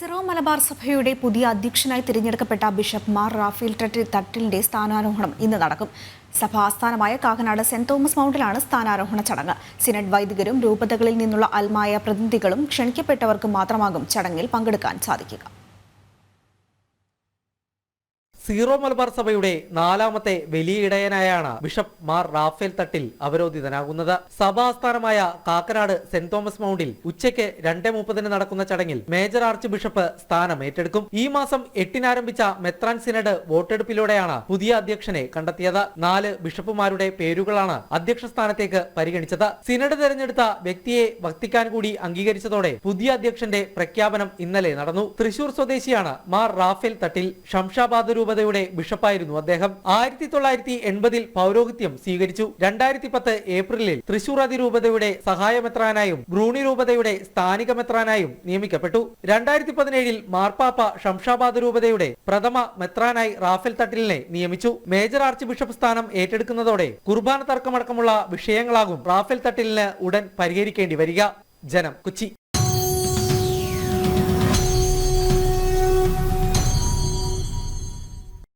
Syro Malabar സഭയുടെ പുതിയ അധ്യക്ഷനായി തിരഞ്ഞെടുക്കപ്പെട്ട ബിഷപ്പ് മാർ റാഫേൽ തട്ടിലിന്റെ സ്ഥാനാരോഹണം ഇന്ന് നടക്കും. സഭാ ആസ്ഥാനമായ കാക്കനാട് സെന്റ് തോമസ് മൗണ്ടിലാണ് സ്ഥാനാരോഹണ ചടങ്ങ്. സിനഡ് വൈദികരും രൂപതകളിൽ നിന്നുള്ള അൽമായ പ്രതിനിധികളും ക്ഷണിക്കപ്പെട്ടവർക്ക് മാത്രമാകും ചടങ്ങിൽ പങ്കെടുക്കാൻ സാധിക്കുക. സീറോ മലബാർ സഭയുടെ നാലാമത്തെ വലിയ ഇടയനായാണ് bishop Mar Raphael Thattil അവരോധിതനാകുന്നത്. സഭാസ്ഥാനമായ Kakkanad saint Thomas മൗണ്ടിൽ ഉച്ചയ്ക്ക് 2:30 നടക്കുന്ന ചടങ്ങിൽ മേജർ ആർച്ച് ബിഷപ്പ് സ്ഥാനം ഏറ്റെടുക്കും. ഈ മാസം 8 ആരംഭിച്ച മെത്രാൻ സിനഡ് വോട്ടെടുപ്പിലൂടെയാണ് പുതിയ അധ്യക്ഷനെ കണ്ടെത്തിയത്. 4 ബിഷപ്പുമാരുടെ പേരുകളാണ് അധ്യക്ഷ സ്ഥാനത്തേക്ക് പരിഗണിച്ചത്. സിനഡ് തെരഞ്ഞെടുത്ത വ്യക്തിയെ വത്തിക്കാൻ കൂടി അംഗീകരിച്ചതോടെ പുതിയ അധ്യക്ഷന്റെ പ്രഖ്യാപനം ഇന്നലെ നടന്നു. തൃശൂർ സ്വദേശിയാണ് മാർ റാഫേൽ തട്ടിൽ. ശംഷാബാദ് രൂപതയുടെ ബിഷപ്പായിരുന്നു അദ്ദേഹം. 1980 പൗരോഹിത്യം സ്വീകരിച്ചു. 2010 ഏപ്രിലിൽ തൃശൂർ അതിരൂപതയുടെ സഹായമെത്രാനായും ബ്രൂണി രൂപതയുടെ സ്ഥാനിക മെത്രാനായും നിയമിക്കപ്പെട്ടു. 2017 മാർപ്പാപ്പ ശംഷാബാദ് രൂപതയുടെ പ്രഥമ മെത്രാനായി റാഫേൽ തട്ടിലിനെ നിയമിച്ചു. മേജർ ആർച്ച് ബിഷപ്പ് സ്ഥാനം ഏറ്റെടുക്കുന്നതോടെ കുർബാന തർക്കമടക്കമുള്ള വിഷയങ്ങളാകും റാഫേൽ തട്ടിലിന് ഉടൻ പരിഹരിക്കേണ്ടി വരിക. ജനം, കൊച്ചി.